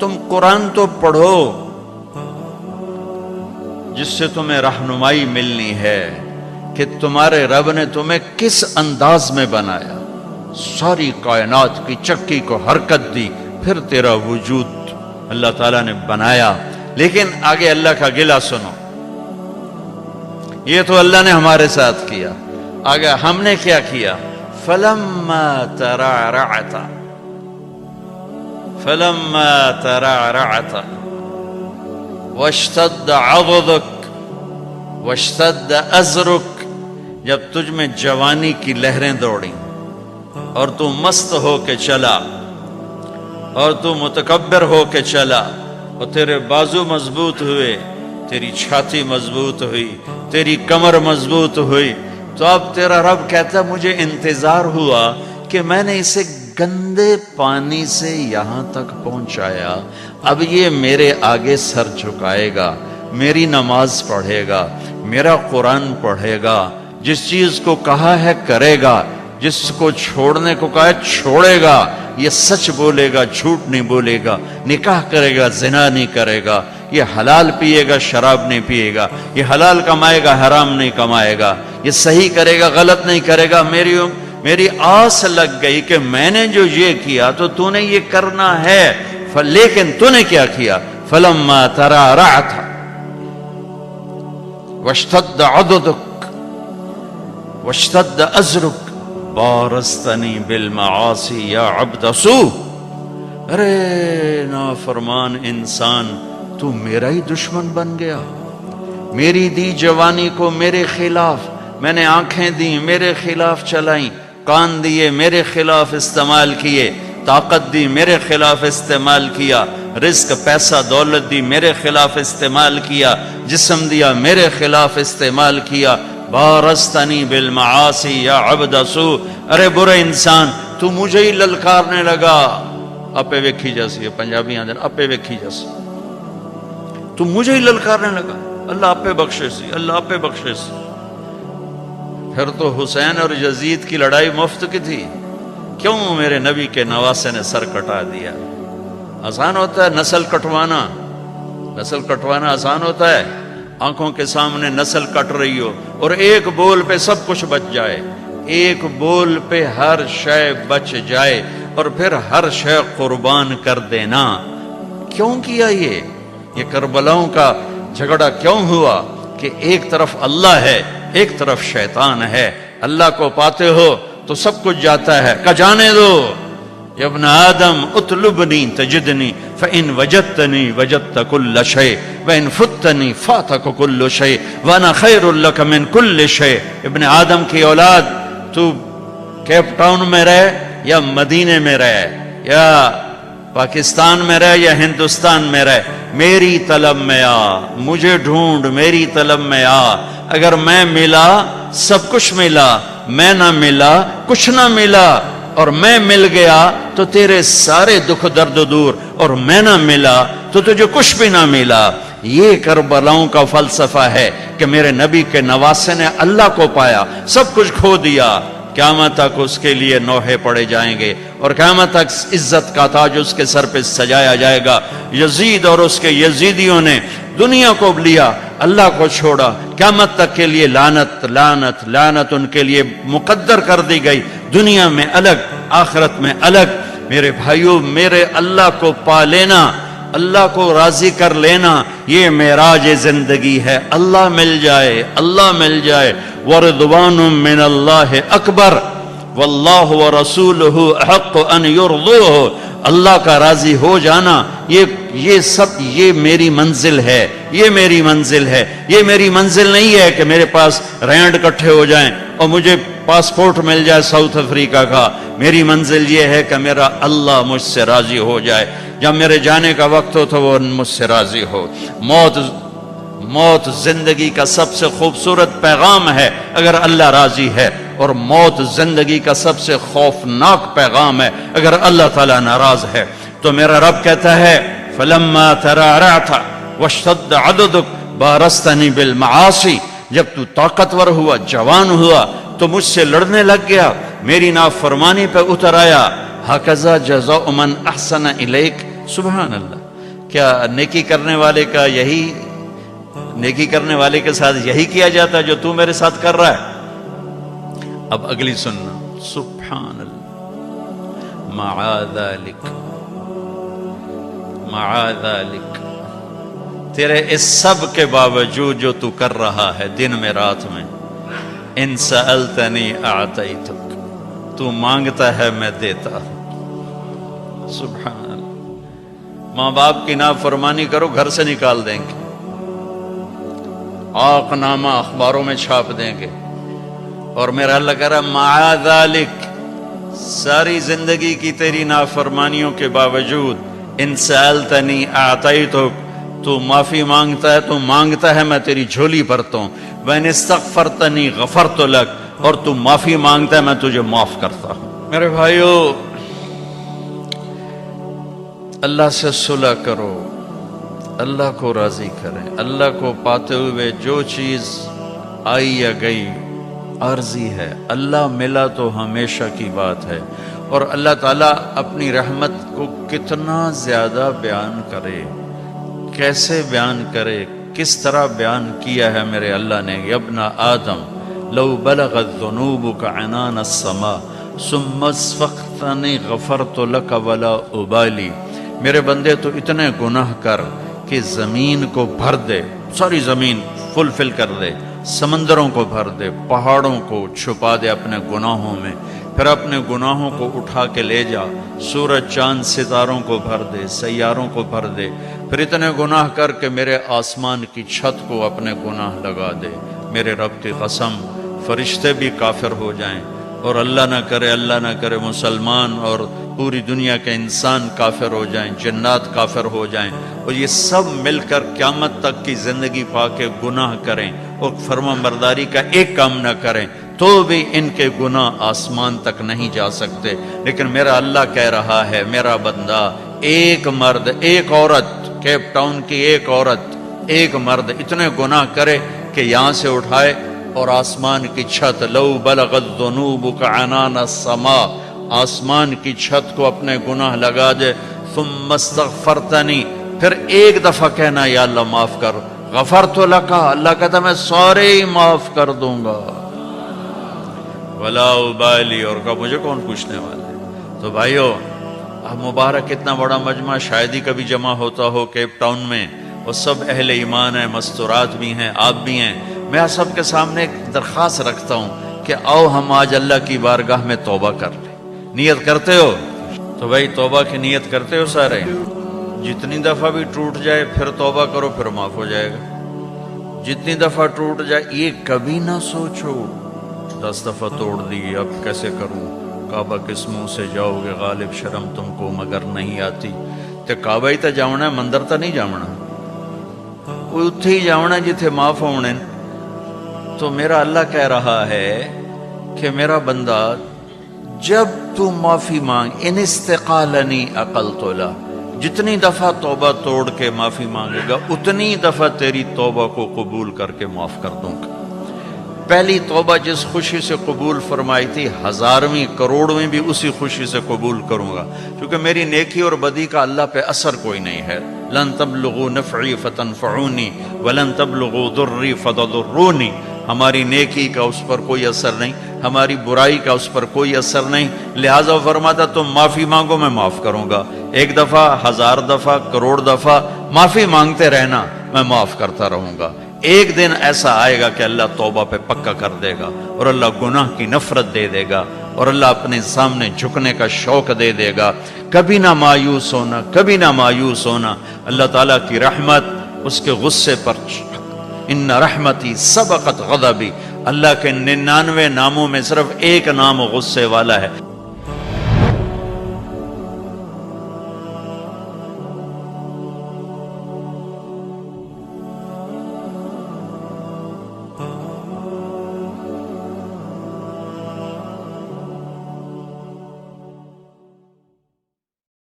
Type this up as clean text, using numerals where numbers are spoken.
تم قرآن تو پڑھو جس سے تمہیں رہنمائی ملنی ہے کہ تمہارے رب نے تمہیں کس انداز میں بنایا، ساری کائنات کی چکی کو حرکت دی، پھر تیرا وجود اللہ تعالیٰ نے بنایا۔ لیکن آگے اللہ کا گلہ سنو، یہ تو اللہ نے ہمارے ساتھ کیا، آگے ہم نے کیا کیا؟ فَلَمَّا تَرَعْرَعْتَ فَلَمَّا تَرَعْرَعْتَ وَاشْتَدَّ عَضُدُكَ وَاشْتَدَّ أَزْرُكَ، جب تجھ میں جوانی کی لہریں دوڑیں اور تو مست ہو کے چلا اور تو متکبر ہو کے چلا اور تیرے بازو مضبوط ہوئے، تیری چھاتی مضبوط ہوئی، تیری کمر مضبوط ہوئی، تو اب تیرا رب کہتا مجھے انتظار ہوا کہ میں نے اسے گندے پانی سے یہاں تک پہنچایا، اب یہ میرے آگے سر جھکائے گا، میری نماز پڑھے گا، میرا قرآن پڑھے گا، جس چیز کو کہا ہے کرے گا، جس کو چھوڑنے کو کہا ہے چھوڑے گا، یہ سچ بولے گا، جھوٹ نہیں بولے گا، نکاح کرے گا، زنا نہیں کرے گا، یہ حلال پیے گا، شراب نہیں پیے گا، یہ حلال کمائے گا، حرام نہیں کمائے گا، یہ صحیح کرے گا، غلط نہیں کرے گا۔ میری آس لگ گئی کہ میں نے جو یہ کیا تو نے یہ کرنا ہے، لیکن تو نے کیا کیا؟ فَلَمَّا تَرَعْرَعْتَ وَاشْتَدَّ عَضُدُكَ وَاشْتَدَّ أَزْرُكَ بَارَزْتَنِي بِالْمَعَاصِي يَا عَبْدَ سُوء، ارے نافرمان انسان، تو میرا ہی دشمن بن گیا، میری دی جوانی کو میرے خلاف، میں نے آنکھیں دی میرے خلاف چلائیں، کان دیے میرے خلاف استعمال کیے، طاقت دی میرے خلاف استعمال کیا، رزق پیسہ دولت دی میرے خلاف استعمال کیا، جسم دیا میرے خلاف استعمال کیا، بارزتنی بالمعاصی یا عبد سوء، ارے برے انسان تو مجھے ہی للکارنے لگا، اپے ویکھی جیسی پنجابی آدھے اپے ویکھی جیسی، تو مجھے ہی للکارنے لگا، اللہ اپے بخشے سی، اللہ اپے بخشے سی۔ پھر تو حسین اور یزید کی لڑائی مفت کی تھی، کیوں میرے نبی کے نواسے نے سر کٹا دیا؟ آسان ہوتا ہے نسل کٹوانا، نسل کٹوانا آسان ہوتا ہے؟ آنکھوں کے سامنے نسل کٹ رہی ہو اور ایک بول پہ سب کچھ بچ جائے، ایک بول پہ ہر شے بچ جائے اور پھر ہر شے قربان کر دینا، کیوں کیا یہ کربلاؤں کا جھگڑا کیوں ہوا؟ کہ ایک طرف اللہ ہے، ایک طرف شیطان ہے، اللہ کو پاتے ہو تو سب کچھ جاتا ہے، کہ جانے دو، یا ابن آدم اطلبنی تجدنی فإن وجدتنی وجدت کل شیء وإن فتنی فاتک کل شیء وانا خیر لک من کل شیء۔ ابن آدم کی اولاد، تو کیپ ٹاؤن میں رہے یا مدینے میں رہے یا پاکستان میں رہے یا ہندوستان میں رہے، میری طلب میں آ، مجھے ڈھونڈ، میری طلب میں آ، اگر میں ملا سب کچھ ملا، میں نہ ملا کچھ نہ ملا، اور میں مل گیا تو تیرے سارے دکھ درد دور، اور میں نہ ملا تو تجھے کچھ بھی نہ ملا۔ یہ کربلاؤں کا فلسفہ ہے کہ میرے نبی کے نواسے نے اللہ کو پایا، سب کچھ کھو دیا، قیامت تک اس کے لیے نوحے پڑے جائیں گے اور قیامت تک عزت کا تاج اس کے سر پہ سجایا جائے گا۔ یزید اور اس کے یزیدیوں نے دنیا کو لیا، اللہ کو چھوڑا، قیامت تک کے لیے لعنت لعنت لعنت ان کے لیے مقدر کر دی گئی، دنیا میں الگ آخرت میں الگ۔ میرے بھائیوں، میرے اللہ کو پا لینا، اللہ کو راضی کر لینا، یہ معراج زندگی ہے۔ اللہ مل جائے، اللہ مل جائے، ورضوان من اللہ اکبر واللہ ورسولہ احق ان یرضوہ، اللہ کا راضی ہو جانا، یہ سب یہ میری منزل ہے، یہ میری منزل ہے۔ یہ میری منزل نہیں ہے کہ میرے پاس رینڈ کٹھے ہو جائیں اور مجھے پاسپورٹ مل جائے ساؤتھ افریقہ کا۔ میری منزل یہ ہے کہ میرا اللہ مجھ سے راضی ہو جائے، جب میرے جانے کا وقت ہو تو وہ مجھ سے راضی ہو۔ موت زندگی کا سب سے خوبصورت پیغام ہے اگر اللہ راضی ہے، اور موت زندگی کا سب سے خوفناک پیغام ہے اگر اللہ تعالیٰ ناراض ہے۔ تو میرا رب کہتا ہے فَلَمَّا تَرَعْرَعْتَ وَاشْتَدَّ عَضُدُكَ بَارَزْتَنِي بِالْمَعَاصِي، جب تو طاقتور ہوا، جوان ہوا تو مجھ سے لڑنے لگ گیا، میری نافرمانی پہ اتر آیا۔ هَكَذَا جَزَاءُ مَنْ أَحْسَنَ إِلَيْكَ، سبحان اللہ۔ کیا نیکی کرنے والے کا یہی نیکی کرنے والے کے ساتھ یہی کیا جاتا ہے جو تو میرے ساتھ کر رہا ہے؟ اب اگلی سننا، سبحان اللہ، معاذ ذلک، تیرے اس سب کے باوجود جو تو کر رہا ہے دن میں رات میں، ان سألتنی اعطیتک، تو مانگتا ہے میں دیتا ہوں۔ سبحان اللہ، ماں باپ کی نافرمانی کرو گھر سے نکال دیں گے، آق نامہ اخباروں میں چھاپ دیں گے، اور میرا اللہ کہہ رہا معاذ ذلک، ساری زندگی کی تیری نافرمانیوں کے باوجود ان سألتنی اعطیتک، تو معافی مانگتا ہے، تو مانگتا ہے میں تیری جھولی بھرتا ہوں، وَإِنِ اسْتَغْفَرْتَنِي غَفَرْتُ لَكَ، اور تو معافی مانگتا ہے میں تجھے معاف کرتا ہوں۔ میرے بھائیو، اللہ سے صلح کرو، اللہ کو راضی کریں، اللہ کو پاتے ہوئے جو چیز آئی یا گئی عارضی ہے، اللہ ملا تو ہمیشہ کی بات ہے، اور اللہ تعالیٰ اپنی رحمت کو کتنا زیادہ بیان کرے، کیسے بیان کرے، کس طرح بیان کیا ہے میرے اللہ نے، یا ابن آدم لو بلغت ذنوبک عنان السماء ثم استغفرتنی غفرت لک ولا ابالی، میرے بندے تو اتنے گناہ کر کہ زمین کو بھر دے، ساری زمین فل کر دے، سمندروں کو بھر دے، پہاڑوں کو چھپا دے اپنے گناہوں میں، پھر اپنے گناہوں کو اٹھا کے لے جا، سورج چاند ستاروں کو بھر دے، سیاروں کو بھر دے، پھر اتنے گناہ کر کے میرے آسمان کی چھت کو اپنے گناہ لگا دے، میرے رب کی قسم فرشتے بھی کافر ہو جائیں، اور اللہ نہ کرے مسلمان اور پوری دنیا کے انسان کافر ہو جائیں، جنات کافر ہو جائیں، اور یہ سب مل کر قیامت تک کی زندگی پا کے گناہ کریں اور فرما برداری کا ایک کام نہ کریں، تو بھی ان کے گناہ آسمان تک نہیں جا سکتے۔ لیکن میرا اللہ کہہ رہا ہے میرا بندہ، ایک مرد ایک عورت، کیپ ٹاؤن کی ایک عورت ایک مرد اتنے گناہ کرے کہ یہاں سے اٹھائے اور آسمان کی چھت، لو بلغت ذنوبک عنان السماء، آسمان کی چھت کو اپنے گناہ لگا دے، ثم استغفرتنی، پھر ایک دفعہ کہنا یا اللہ معاف کر، غفرت لک، اللہ کہتا میں سارے ہی معاف کر دوں گا، ولا ابالی، اور کہا مجھے کون پوچھنے والا ہے۔ تو بھائیو، اب مبارک اتنا بڑا مجمع شاید ہی کبھی جمع ہوتا ہو کیپ ٹاؤن میں، اور سب اہل ایمان ہیں، مستورات بھی ہیں، آپ بھی ہیں، میں آپ سب کے سامنے ایک درخواست رکھتا ہوں کہ آؤ ہم آج اللہ کی بارگاہ میں توبہ کر لیں۔ نیت کرتے ہو؟ تو بھائی توبہ کی نیت کرتے ہو سارے؟ جتنی دفعہ بھی ٹوٹ جائے پھر توبہ کرو، پھر معاف ہو جائے گا۔ جتنی دفعہ ٹوٹ جائے یہ کبھی نہ سوچو 10 دفعہ توڑ دی اب کیسے کروں، کعبہ کس منہ سے جاؤ گے، غالب شرم تم کو مگر نہیں آتی، تے کعبہ ہی تا جاؤنا ہے، مندر تا نہیں جاؤنا، وہ اتھے ہی جاؤنا جتھے معاف ہونے۔ تو میرا اللہ کہہ رہا ہے کہ میرا بندہ جب تو معافی مانگ، ان استقالنی عقلت له، جتنی دفعہ توبہ توڑ کے معافی مانگے گا اتنی دفعہ تیری توبہ کو قبول کر کے معاف کر دوں گا۔ پہلی توبہ جس خوشی سے قبول فرمائی تھی، 1000ویں کروڑویں بھی اسی خوشی سے قبول کروں گا، کیونکہ میری نیکی اور بدی کا اللہ پہ اثر کوئی نہیں ہے۔ لن تبلغوا نفعی فتنفعونی ولن تبلغوا ضری فتضرونی، ہماری نیکی کا اس پر کوئی اثر نہیں، ہماری برائی کا اس پر کوئی اثر نہیں، لہٰذا فرماتا تم معافی مانگو میں معاف کروں گا، 1 دفعہ 1000 دفعہ کروڑ دفعہ معافی مانگتے رہنا، میں معاف کرتا رہوں گا۔ ایک دن ایسا آئے گا کہ اللہ توبہ پہ پکا کر دے گا، اور اللہ گناہ کی نفرت دے دے گا، اور اللہ اپنے سامنے جھکنے کا شوق دے دے گا۔ کبھی نہ مایوس ہونا، کبھی نہ مایوس ہونا، اللہ تعالیٰ کی رحمت اس کے غصے پر، ان رحمتی سبقت غضبی، اللہ کے 99 ناموں میں صرف ایک نام غصے والا ہے۔